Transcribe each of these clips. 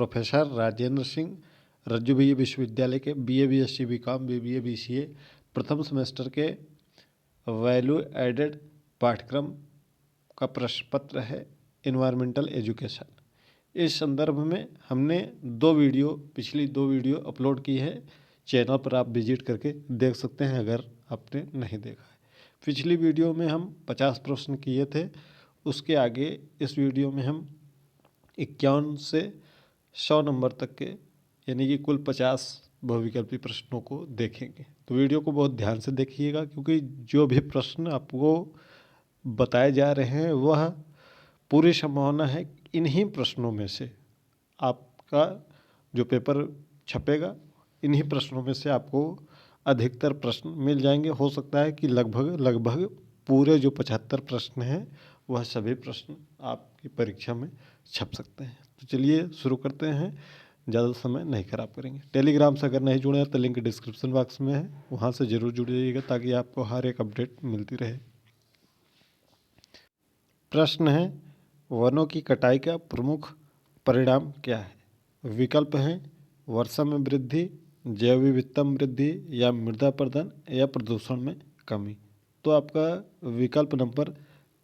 Professor Rajendra Singh रज्जू विश्वविद्यालय के BA BSc BCom BBA BCA प्रथम सेमेस्टर के वैल्यू एडेड पाठ्यक्रम का प्रश्न पत्र है इन्वायरमेंटल एजुकेशन। इस संदर्भ में हमने पिछली दो वीडियो अपलोड की है। चैनल पर आप विजिट करके देख सकते हैं अगर आपने नहीं देखा है। पिछली वीडियो में हम 50 प्रश्न किए थे। उसके आगे इस वीडियो में हम 51 से 100 नंबर तक के यानी कि कुल 50 बहुविकल्पी प्रश्नों को देखेंगे। तो वीडियो को बहुत ध्यान से देखिएगा, क्योंकि जो भी प्रश्न आपको बताए जा रहे हैं वह पूरी संभावना है इन्हीं प्रश्नों में से आपका जो पेपर छपेगा, इन्हीं प्रश्नों में से आपको अधिकतर प्रश्न मिल जाएंगे। हो सकता है कि लगभग पूरे जो 75 प्रश्न हैं वह सभी प्रश्न आपकी परीक्षा में छप सकते हैं। तो चलिए शुरू करते हैं, ज़्यादा समय नहीं खराब करेंगे। टेलीग्राम से अगर नहीं जुड़े हैं तो लिंक डिस्क्रिप्शन बॉक्स में है, वहाँ से ज़रूर जुड़ जाइएगा ताकि आपको हर एक अपडेट मिलती रहे। प्रश्न है, वनों की कटाई का प्रमुख परिणाम क्या है? विकल्प हैं वर्षा में वृद्धि, जैव विविधता में वृद्धि, या मृदा अपरदन, या प्रदूषण में कमी। तो आपका विकल्प नंबर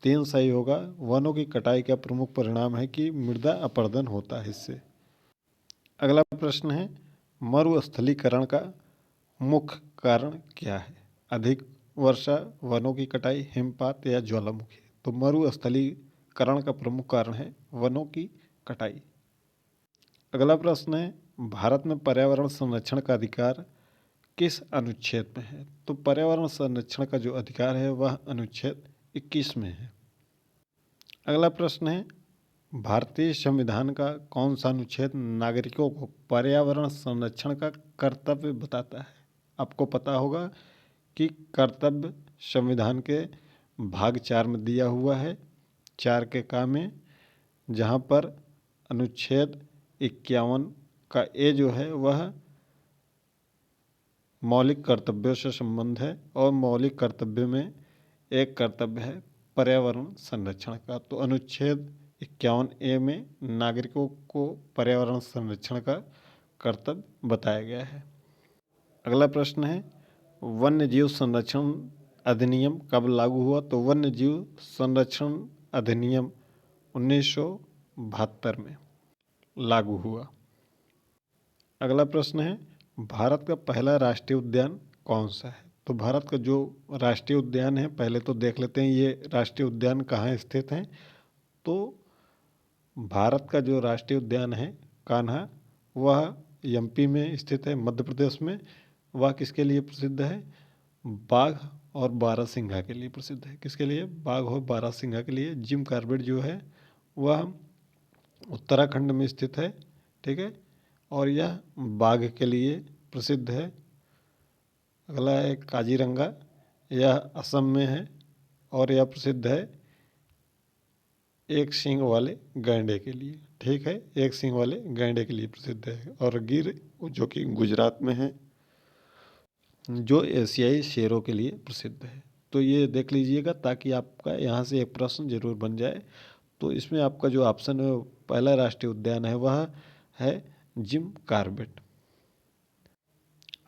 3 सही होगा। वनों की कटाई का प्रमुख परिणाम है कि मृदा अपरदन होता है इससे। अगला प्रश्न है, मरुस्थलीकरण का मुख्य कारण क्या है? अधिक वर्षा, वनों की कटाई, हिमपात, या ज्वालामुखी। तो मरुस्थलीकरण का प्रमुख कारण है वनों की कटाई। अगला प्रश्न है, भारत में पर्यावरण संरक्षण का अधिकार किस अनुच्छेद में है? तो पर्यावरण संरक्षण का जो अधिकार है वह अनुच्छेद 21 में है। अगला प्रश्न है, भारतीय संविधान का कौन सा अनुच्छेद नागरिकों को पर्यावरण संरक्षण का कर्तव्य बताता है? आपको पता होगा कि कर्तव्य संविधान के भाग 4 में दिया हुआ है, 4 के का में, जहाँ पर अनुच्छेद 51 का ए जो है वह मौलिक कर्तव्यों से संबंध है, और मौलिक कर्तव्य में एक कर्तव्य है पर्यावरण संरक्षण का। तो अनुच्छेद 51A में नागरिकों को पर्यावरण संरक्षण का कर्तव्य बताया गया है। अगला प्रश्न है, वन्य जीव संरक्षण अधिनियम कब लागू हुआ? तो वन्य जीव संरक्षण अधिनियम 1972 में लागू हुआ। अगला प्रश्न है, भारत का पहला राष्ट्रीय उद्यान कौन सा है? तो भारत का जो राष्ट्रीय उद्यान है, पहले तो देख लेते हैं ये राष्ट्रीय उद्यान कहाँ स्थित हैं। तो भारत का जो राष्ट्रीय उद्यान है कान्हा, वह MP में स्थित है, मध्य प्रदेश में। वह किसके लिए प्रसिद्ध है? बाघ और बारहसिंघा के लिए प्रसिद्ध है। किसके लिए? बाघ और बारहसिंघा के लिए। जिम कॉर्बेट जो है वह उत्तराखंड में स्थित है, ठीक है, और यह बाघ के लिए प्रसिद्ध है। अगला है काजीरंगा, यह असम में है, और यह प्रसिद्ध है एक सींग वाले गैंडे के लिए, ठीक है, एक सींग वाले गैंडे के लिए प्रसिद्ध है। और गिर जो कि गुजरात में है, जो एशियाई शेरों के लिए प्रसिद्ध है। तो ये देख लीजिएगा ताकि आपका यहाँ से एक प्रश्न जरूर बन जाए। तो इसमें आपका जो ऑप्शन है पहला राष्ट्रीय उद्यान है वह है जिम कॉर्बेट।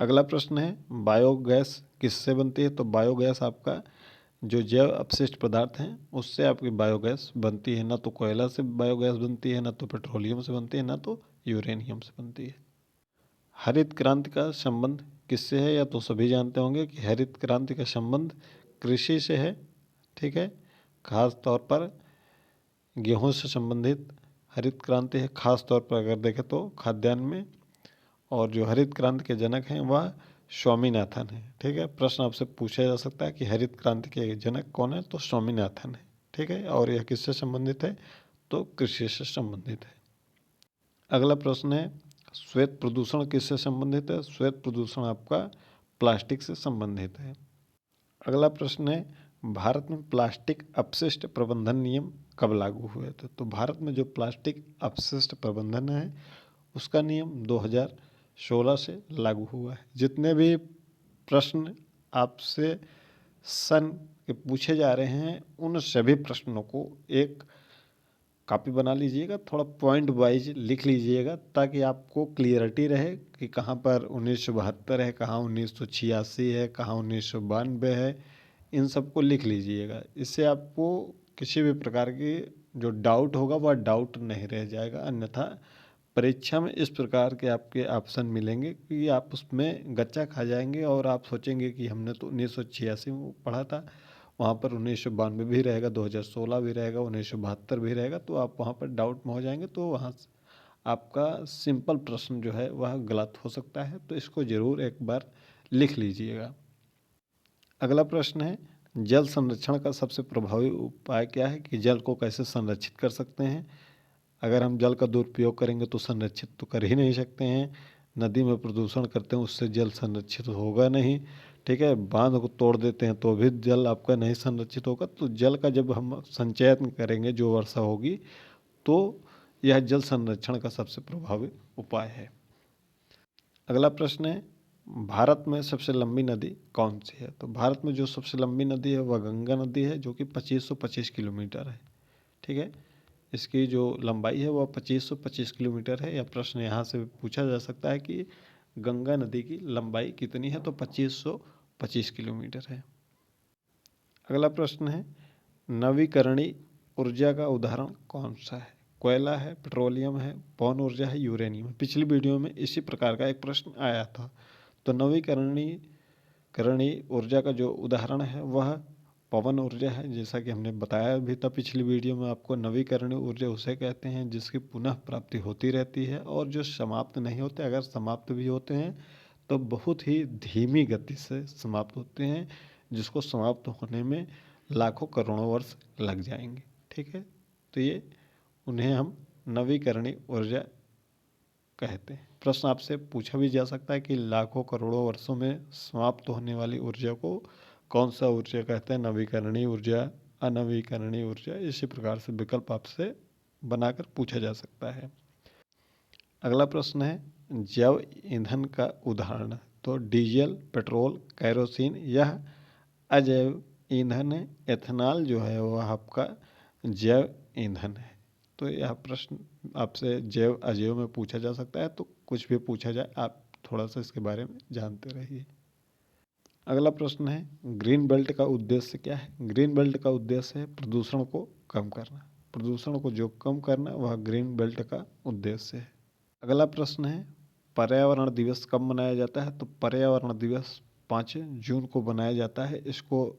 अगला प्रश्न है, बायोगैस किससे बनती है? तो बायोगैस आपका जो जैव अपशिष्ट पदार्थ हैं उससे आपकी बायोगैस बनती है। ना तो कोयला से बायोगैस बनती है, ना तो पेट्रोलियम से बनती है, ना तो यूरेनियम से बनती है। हरित क्रांति का संबंध किससे है? या तो सभी जानते होंगे कि हरित क्रांति का संबंध कृषि से है, ठीक है, खास तौर पर गेहूं से संबंधित हरित क्रांति है, खास तौर पर अगर देखें तो खाद्यान्न में। और जो हरित क्रांति के जनक हैं वह स्वामीनाथन है, ठीक है। प्रश्न आपसे पूछा जा सकता है कि हरित क्रांति के जनक कौन है? तो स्वामीनाथन है, ठीक है। और यह किससे संबंधित है? तो कृषि से संबंधित है। अगला प्रश्न है, श्वेत प्रदूषण किससे संबंधित है? श्वेत प्रदूषण आपका प्लास्टिक से संबंधित है। अगला प्रश्न है, भारत में प्लास्टिक अपशिष्ट प्रबंधन नियम कब लागू हुए थे? तो भारत में जो प्लास्टिक अपशिष्ट प्रबंधन है उसका नियम 2016 से लागू हुआ है। जितने भी प्रश्न आपसे सन के पूछे जा रहे हैं उन सभी प्रश्नों को एक कॉपी बना लीजिएगा, थोड़ा पॉइंट वाइज लिख लीजिएगा ताकि आपको क्लियरिटी रहे कि कहाँ पर 1972 है, कहाँ 1986 है, कहाँ 1992 है। इन सबको लिख लीजिएगा, इससे आपको किसी भी प्रकार की जो डाउट होगा वह डाउट नहीं रह जाएगा। अन्यथा परीक्षा में इस प्रकार के आपके ऑप्शन मिलेंगे कि आप उसमें गच्चा खा जाएंगे और आप सोचेंगे कि हमने तो 1986 में पढ़ा था, वहाँ पर 1992 भी रहेगा, 2016 भी रहेगा, 1972 भी रहेगा, तो आप वहाँ पर डाउट में हो जाएंगे। तो वहाँ आपका सिंपल प्रश्न जो है वह गलत हो सकता है, तो इसको ज़रूर एक बार लिख लीजिएगा। अगला प्रश्न है, जल संरक्षण का सबसे प्रभावी उपाय क्या है, कि जल को कैसे संरक्षित कर सकते हैं। अगर हम जल का दुरुपयोग करेंगे तो संरक्षित तो कर ही नहीं सकते हैं। नदी में प्रदूषण करते हैं उससे जल संरक्षित होगा नहीं, ठीक है। बांध को तोड़ देते हैं तो भी जल आपका नहीं संरक्षित होगा। तो जल का जब हम संचयन करेंगे, जो वर्षा होगी, तो यह जल संरक्षण का सबसे प्रभावी उपाय है। अगला प्रश्न है, भारत में सबसे लंबी नदी कौन सी है। तो भारत में जो सबसे लंबी नदी है वह गंगा नदी है, जो कि 2525 किलोमीटर है, ठीक है। इसकी जो लंबाई है वह 2525 किलोमीटर है। यह प्रश्न यहाँ से पूछा जा सकता है कि गंगा नदी की लंबाई कितनी है, तो 2525 किलोमीटर है। अगला प्रश्न है, नवीकरणीय ऊर्जा का उदाहरण कौन सा है। कोयला है, पेट्रोलियम है, पवन ऊर्जा है, यूरेनियम है। पिछली वीडियो में इसी प्रकार का एक प्रश्न आया था। तो नवीकरणीय ऊर्जा का जो उदाहरण है वह पवन ऊर्जा है, जैसा कि हमने बताया भी था पिछली वीडियो में आपको। नवीकरणीय ऊर्जा उसे कहते हैं जिसकी पुनः प्राप्ति होती रहती है और जो समाप्त नहीं होते। अगर समाप्त भी होते हैं तो बहुत ही धीमी गति से समाप्त होते हैं, जिसको समाप्त होने में लाखों करोड़ों वर्ष लग जाएंगे, ठीक है। तो ये उन्हें हम नवीकरणीय ऊर्जा कहते हैं। प्रश्न आपसे पूछा भी जा सकता है कि लाखों करोड़ों वर्षों में समाप्त होने वाली ऊर्जा को कौन सा ऊर्जा कहते हैं, नवीकरणीय ऊर्जा, अनवीकरणीय ऊर्जा। इसी प्रकार से विकल्प आपसे बनाकर पूछा जा सकता है। अगला प्रश्न है, जैव ईंधन का उदाहरण। तो डीजल, पेट्रोल, कैरोसिन, यह अजैव ईंधन है। एथेनॉल जो है वह आपका जैव ईंधन है। तो यह प्रश्न आपसे जैव अजैव में पूछा जा सकता है, तो कुछ भी पूछा जाए आप थोड़ा सा इसके बारे में जानते रहिए। अगला प्रश्न है, ग्रीन बेल्ट का उद्देश्य क्या है। ग्रीन बेल्ट का उद्देश्य है प्रदूषण को कम करना। प्रदूषण को जो कम करना वह ग्रीन बेल्ट का उद्देश्य है। अगला प्रश्न है, पर्यावरण दिवस कब मनाया जाता है। तो पर्यावरण दिवस 5 जून को मनाया जाता है। इसको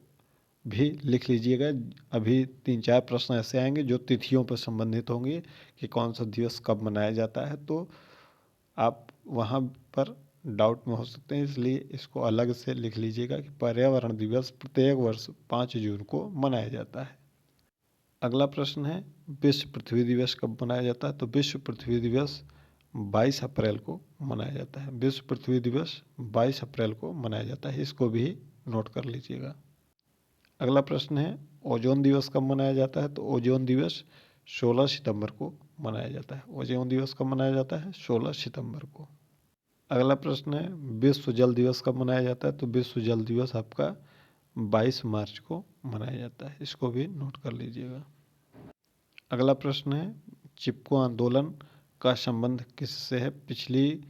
भी लिख लीजिएगा। अभी 3-4 प्रश्न ऐसे आएंगे जो तिथियों पर संबंधित होंगे कि कौन सा दिवस कब मनाया जाता है, तो आप वहाँ पर डाउट में हो सकते हैं, इसलिए इसको अलग से लिख लीजिएगा कि पर्यावरण दिवस प्रत्येक वर्ष 5 जून को मनाया जाता है। अगला प्रश्न है, विश्व पृथ्वी दिवस कब मनाया जाता है। तो विश्व पृथ्वी दिवस 22 अप्रैल को मनाया जाता है। विश्व पृथ्वी दिवस 22 अप्रैल को मनाया जाता है, इसको भी नोट कर लीजिएगा। अगला प्रश्न है, ओजोन दिवस कब मनाया जाता है। तो ओजोन दिवस 16 सितंबर को मनाया जाता है। ओजोन दिवस कब मनाया जाता है, 16 सितंबर को। अगला प्रश्न है, विश्व जल दिवस कब मनाया जाता है। तो विश्व जल दिवस आपका 22 मार्च को मनाया जाता है, इसको भी नोट कर लीजिएगा। अगला प्रश्न है, चिपको आंदोलन का संबंध किससे है। पिछली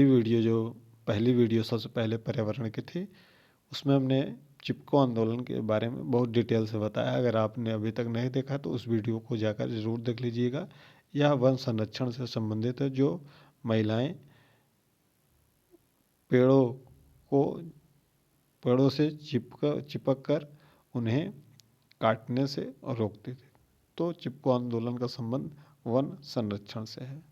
वीडियो, जो पहली वीडियो सबसे पहले पर्यावरण की थी, उसमें हमने चिपको आंदोलन के बारे में बहुत डिटेल से बताया। अगर आपने अभी तक नहीं देखा तो उस वीडियो को जाकर ज़रूर देख लीजिएगा। यह वन संरक्षण से संबंधित है, जो महिलाएं पेड़ों से चिपक कर उन्हें काटने से रोकती थी। तो चिपको आंदोलन का संबंध वन संरक्षण से है।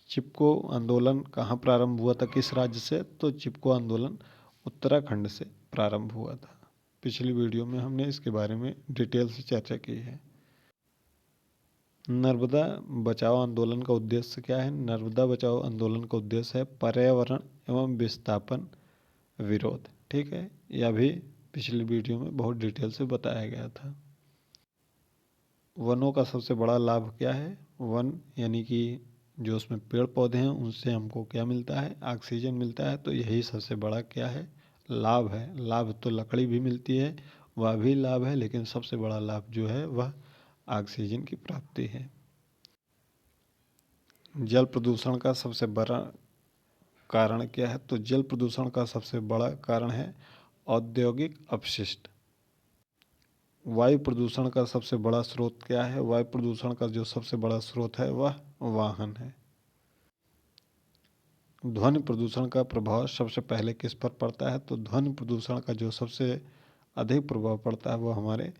चिपको आंदोलन कहाँ प्रारंभ हुआ था, किस राज्य से। तो चिपको आंदोलन उत्तराखंड से प्रारंभ हुआ था। पिछली वीडियो में हमने इसके बारे में डिटेल से चर्चा की है। नर्मदा बचाओ आंदोलन का उद्देश्य क्या है। नर्मदा बचाओ आंदोलन का उद्देश्य है पर्यावरण एवं विस्थापन विरोध, ठीक है। यह भी पिछली वीडियो में बहुत डिटेल से बताया गया था। वनों का सबसे बड़ा लाभ क्या है। वन यानी कि जो उसमें पेड़ पौधे हैं उनसे हमको क्या मिलता है, ऑक्सीजन मिलता है। तो यही सबसे बड़ा क्या है, लाभ है। लाभ तो लकड़ी भी मिलती है, वह भी लाभ है, लेकिन सबसे बड़ा लाभ जो है वह ऑक्सीजन की प्राप्ति है। जल प्रदूषण का सबसे बड़ा कारण क्या है? तो जल प्रदूषण का सबसे बड़ा कारण है औद्योगिक अपशिष्ट। वायु प्रदूषण का सबसे बड़ा स्रोत क्या है? वायु प्रदूषण का जो सबसे बड़ा स्रोत है वह वाहन है। ध्वनि प्रदूषण का प्रभाव सबसे पहले किस पर पड़ता है? तो ध्वनि प्रदूषण का जो सबसे अधिक प्रभाव पड़ता है वो हमारे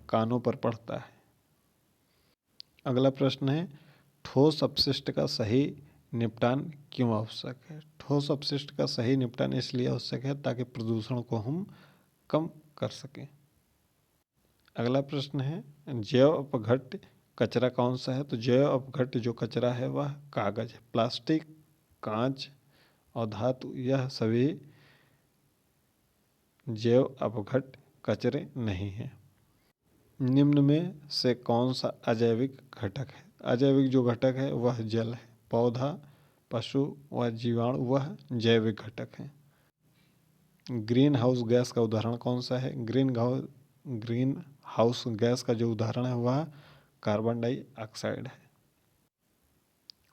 कानों पर पड़ता है। अगला प्रश्न है, ठोस अपशिष्ट का सही निपटान क्यों आवश्यक है? ठोस अपशिष्ट का सही निपटान इसलिए आवश्यक है ताकि प्रदूषण को हम कम कर सकें। अगला प्रश्न है, जैव अपघट्य कचरा कौन सा है? तो जैव अपघट्य जो कचरा है वह कागज है। प्लास्टिक, कांच और धातु यह सभी जैव अपघट्य कचरे नहीं हैं। निम्न में से कौन सा अजैविक घटक है? अजैविक जो घटक है वह जल है, पौधा, पशु व जीवाणु वह जैविक घटक है। ग्रीन हाउस गैस का उदाहरण कौन सा है? ग्रीन हाउस गैस का जो उदाहरण है वह कार्बन डाइऑक्साइड है।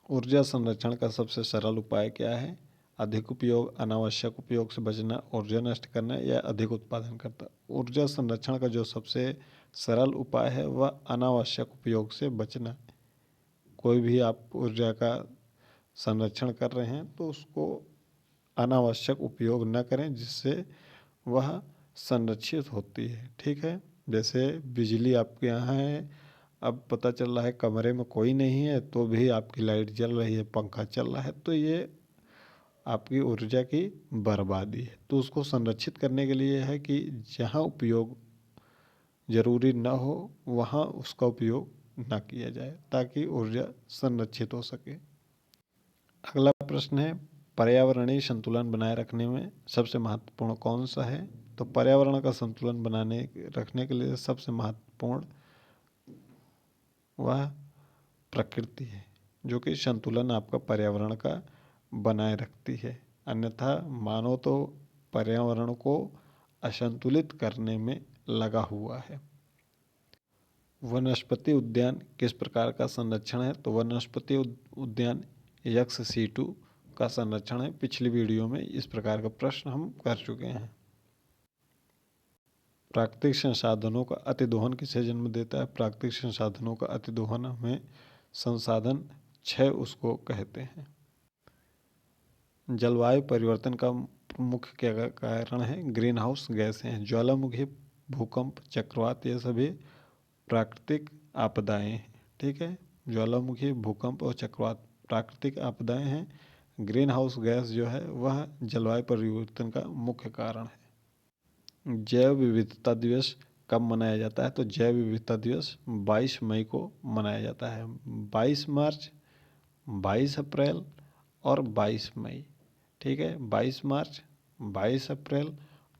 ऊर्जा संरक्षण का सबसे सरल उपाय क्या है? अधिक उपयोग, अनावश्यक उपयोग से बचना, ऊर्जा नष्ट करना या अधिक उत्पादन करना। ऊर्जा संरक्षण का जो सबसे सरल उपाय है वह अनावश्यक उपयोग से बचना। कोई भी आप ऊर्जा का संरक्षण कर रहे हैं तो उसको अनावश्यक उपयोग न करें जिससे वह संरक्षित होती है। ठीक है, जैसे बिजली आपके यहाँ है, अब पता चल रहा है कमरे में कोई नहीं है तो भी आपकी लाइट जल रही है, पंखा चल रहा है, तो ये आपकी ऊर्जा की बर्बादी है। तो उसको संरक्षित करने के लिए है कि जहाँ उपयोग जरूरी न हो वहाँ उसका उपयोग ना किया जाए ताकि ऊर्जा संरक्षित हो सके। अगला प्रश्न है, पर्यावरणीय संतुलन बनाए रखने में सबसे महत्वपूर्ण कौन सा है? तो पर्यावरण का संतुलन बनाने रखने के लिए सबसे महत्वपूर्ण वह प्रकृति है, जो कि संतुलन आपका पर्यावरण का बनाए रखती है। अन्यथा मानव तो पर्यावरण को असंतुलित करने में लगा हुआ है। वनस्पति उद्यान किस प्रकार का संरक्षण है? तो वनस्पति उद्यान यक्ष सीटू का संरक्षण है। पिछली वीडियो में इस प्रकार का प्रश्न हम कर चुके हैं। प्राकृतिक संसाधनों का अतिदोहन किसे जन्म देता है? प्राकृतिक संसाधनों का अतिदोहन हमें संसाधन क्षय उसको कहते हैं। जलवायु परिवर्तन का मुख्य क्या कारण है? ग्रीन हाउस गैस हैं। ज्वालामुखी, भूकंप, चक्रवात ये सभी प्राकृतिक आपदाएं हैं। ठीक है, ज्वालामुखी, भूकंप और चक्रवात प्राकृतिक आपदाएं हैं। ग्रीन हाउस गैस जो है वह जलवायु परिवर्तन का मुख्य कारण है। जैव विविधता दिवस कब मनाया जाता है? तो जैव विविधता दिवस 22 मई को मनाया जाता है। 22 मार्च, 22 अप्रैल और 22 मई। ठीक है, 22 मार्च, 22 अप्रैल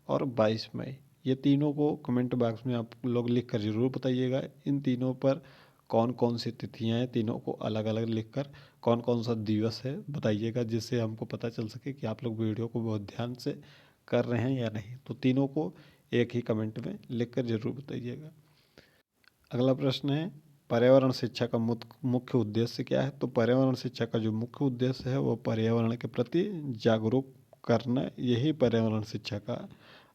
और 22 मई, ये तीनों को कमेंट बॉक्स में आप लोग लिख कर ज़रूर बताइएगा। इन तीनों पर कौन कौन सी तिथियाँ हैं, तीनों को अलग अलग लिखकर कौन कौन सा दिवस है बताइएगा, जिससे हमको पता चल सके कि आप लोग वीडियो को बहुत ध्यान से कर रहे हैं या नहीं। तो तीनों को एक ही कमेंट में लिखकर ज़रूर बताइएगा। अगला प्रश्न है, पर्यावरण शिक्षा का मुख्य उद्देश्य क्या है? तो पर्यावरण शिक्षा का जो मुख्य उद्देश्य है वो पर्यावरण के प्रति जागरूक करना, यही पर्यावरण शिक्षा का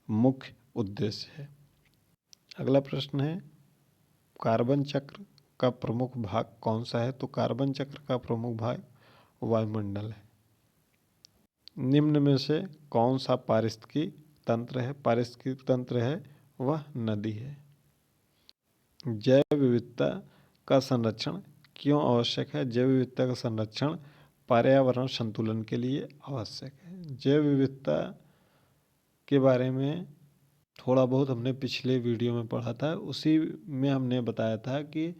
मुख्य उद्देश्य है। अगला प्रश्न है, कार्बन चक्र का प्रमुख भाग कौन सा है? तो कार्बन चक्र का प्रमुख भाग वायुमंडल है। निम्न में से कौन सा पारिस्थितिकी तंत्र है? पारिस्थितिकी तंत्र है वह नदी है। जैव विविधता का संरक्षण क्यों आवश्यक है? जैव विविधता का संरक्षण पर्यावरण संतुलन के लिए आवश्यक है। जैव विविधता के बारे में थोड़ा बहुत हमने पिछले वीडियो में पढ़ा था, उसी में हमने बताया था कि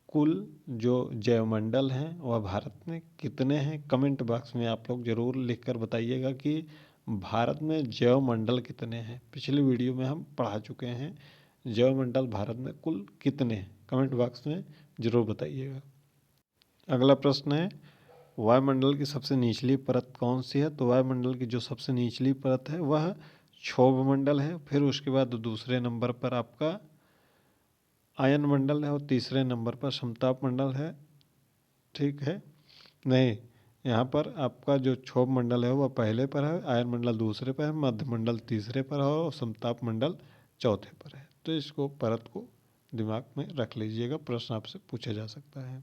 कुल जो जैवमंडल हैं वह भारत में कितने हैं। कमेंट बॉक्स में आप लोग ज़रूर लिखकर बताइएगा कि भारत में जैवमंडल कितने हैं। पिछली वीडियो में हम पढ़ा चुके हैं जैवमंडल भारत में कुल कितने हैं। कमेंट बॉक्स में ज़रूर बताइएगा। अगला प्रश्न है, वायुमंडल की सबसे निचली परत कौन सी है? तो वायुमंडल की जो सबसे निचली परत है वह क्षोभ मंडल है। फिर उसके बाद दूसरे नंबर पर आपका आयन मंडल है वो तीसरे नंबर पर, समताप मंडल है, ठीक है, नहीं, यहाँ पर आपका जो क्षोभ मंडल है वह पहले पर है, आयन मंडल दूसरे पर है, मध्य मंडल तीसरे पर है और समताप मंडल चौथे पर है। तो इसको परत को दिमाग में रख लीजिएगा, प्रश्न आपसे पूछा जा सकता है।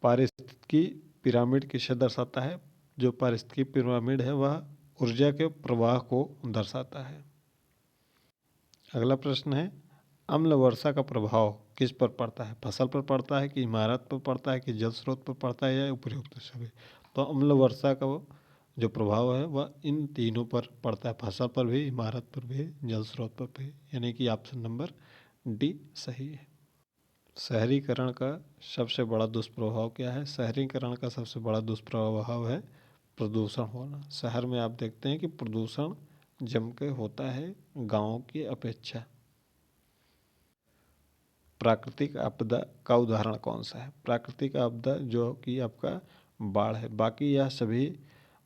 पारिस्थितिकी पिरामिड किसे दर्शाता है? जो पारिस्थितिकी पिरामिड है वह ऊर्जा के प्रवाह को दर्शाता है। अगला प्रश्न है, अम्ल वर्षा का प्रभाव किस पर पड़ता है? फसल पर पड़ता है कि इमारत पर पड़ता है कि जल स्रोत पर पड़ता है या उपयुक्त सभी? तो अम्ल वर्षा का जो प्रभाव है वह इन तीनों पर पड़ता है, फसल पर भी, इमारत पर भी, जल स्रोत पर भी, यानी कि ऑप्शन नंबर डी सही है। शहरीकरण का सबसे बड़ा दुष्प्रभाव क्या है? शहरीकरण का सबसे बड़ा दुष्प्रभाव है प्रदूषण होना। शहर में आप देखते हैं कि प्रदूषण जम के होता है गाँव की अपेक्षा। प्राकृतिक आपदा का उदाहरण कौन सा है? प्राकृतिक आपदा जो कि आपका बाढ़ है, बाकी यह सभी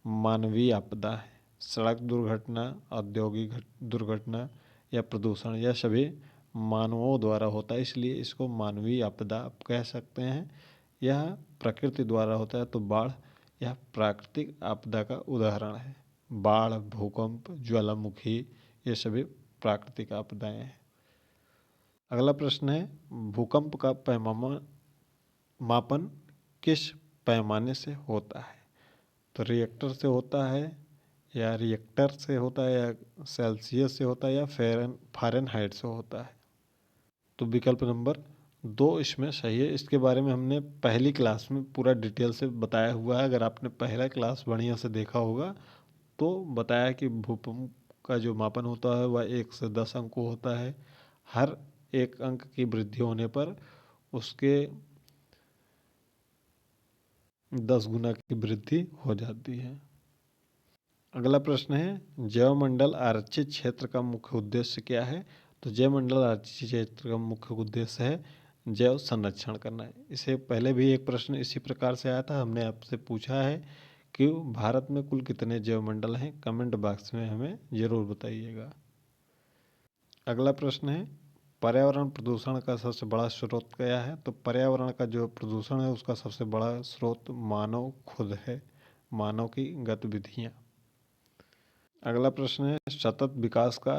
मानवीय आपदा है। सड़क दुर्घटना, औद्योगिक दुर्घटना या प्रदूषण, यह सभी मानवों द्वारा होता है, इसलिए इसको मानवीय आपदा आप कह सकते हैं। यह प्रकृति द्वारा होता है, तो बाढ़ यह प्राकृतिक आपदा का उदाहरण है। बाढ़, भूकंप, ज्वालामुखी, ये सभी प्राकृतिक आपदाएं हैं। अगला प्रश्न है, भूकंप का मापन किस पैमाने से होता है? तो रिएक्टर से होता है या रिएक्टर से होता है या सेल्सियस से होता है या फ़ारेनहाइट से होता है? तो विकल्प नंबर 2 इसमें सही है। इसके बारे में हमने पहली क्लास में पूरा डिटेल से बताया हुआ है। अगर आपने पहला क्लास बढ़िया से देखा होगा तो बताया कि भूकंप का जो मापन होता है वह 1 से 10 अंक को होता है। हर एक अंक की वृद्धि होने पर उसके 10 गुना की वृद्धि हो जाती है। अगला प्रश्न है, जैवमंडल आरक्षित क्षेत्र का मुख्य उद्देश्य क्या है? तो जैवमंडल आरक्षित क्षेत्र का मुख्य उद्देश्य है जैव संरक्षण करना है। इससे पहले भी एक प्रश्न इसी प्रकार से आया था, हमने आपसे पूछा है कि भारत में कुल कितने जैवमंडल हैं? कमेंट बॉक्स में हमें ज़रूर बताइएगा। अगला प्रश्न है, पर्यावरण प्रदूषण का सबसे बड़ा स्रोत क्या है? तो पर्यावरण का जो प्रदूषण है उसका सबसे बड़ा स्रोत मानव खुद है, मानव की गतिविधियाँ। अगला प्रश्न है, सतत विकास का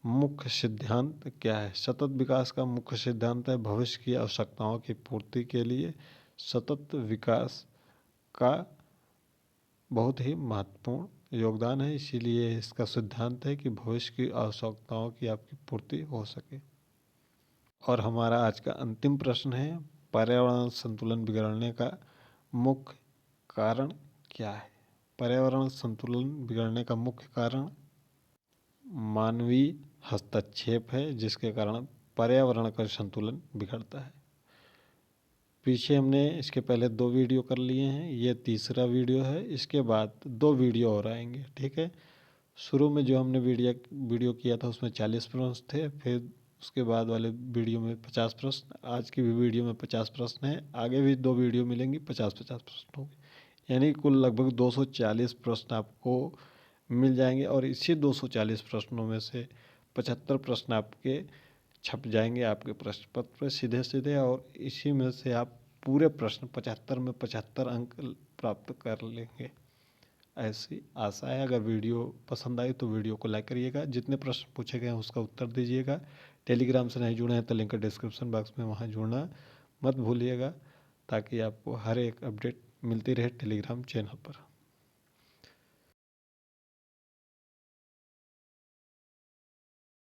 मुख्य सिद्धांत क्या है? सतत विकास का मुख्य सिद्धांत है भविष्य की आवश्यकताओं की पूर्ति के लिए सतत विकास का बहुत ही महत्वपूर्ण योगदान है, इसीलिए इसका सिद्धांत है कि भविष्य की आवश्यकताओं की आपकी पूर्ति हो सके। और हमारा आज का अंतिम प्रश्न है, पर्यावरण संतुलन बिगड़ने का मुख्य कारण क्या है? पर्यावरण संतुलन बिगड़ने का मुख्य कारण मानवीय हस्तक्षेप है, जिसके कारण पर्यावरण का संतुलन बिगड़ता है। पीछे हमने इसके पहले 2 वीडियो कर लिए हैं, ये तीसरा वीडियो है, इसके बाद 2 वीडियो और आएंगे, ठीक है। शुरू में जो हमने वीडियो किया था उसमें 40 प्रश्न थे, फिर उसके बाद वाले वीडियो में 50 प्रश्न, आज की भी वीडियो में 50 प्रश्न हैं, आगे भी 2 वीडियो मिलेंगी 50-50 प्रश्न होंगे, यानी कुल लगभग 240 प्रश्न आपको मिल जाएंगे। और इसी 240 प्रश्नों में से 75 प्रश्न आपके छप जाएंगे आपके प्रश्न पत्र पर सीधे सीधे, और इसी में से आप पूरे प्रश्न 75 में 75 अंक प्राप्त कर लेंगे, ऐसी आशा है। अगर वीडियो पसंद आई तो वीडियो को लाइक करिएगा, जितने प्रश्न पूछे गए हैं उसका उत्तर दीजिएगा। टेलीग्राम से नहीं जुड़े हैं तो लिंक डिस्क्रिप्शन बॉक्स में, वहाँ जुड़ना मत भूलिएगा, ताकि आपको हर एक अपडेट मिलती रहे टेलीग्राम चैनल पर।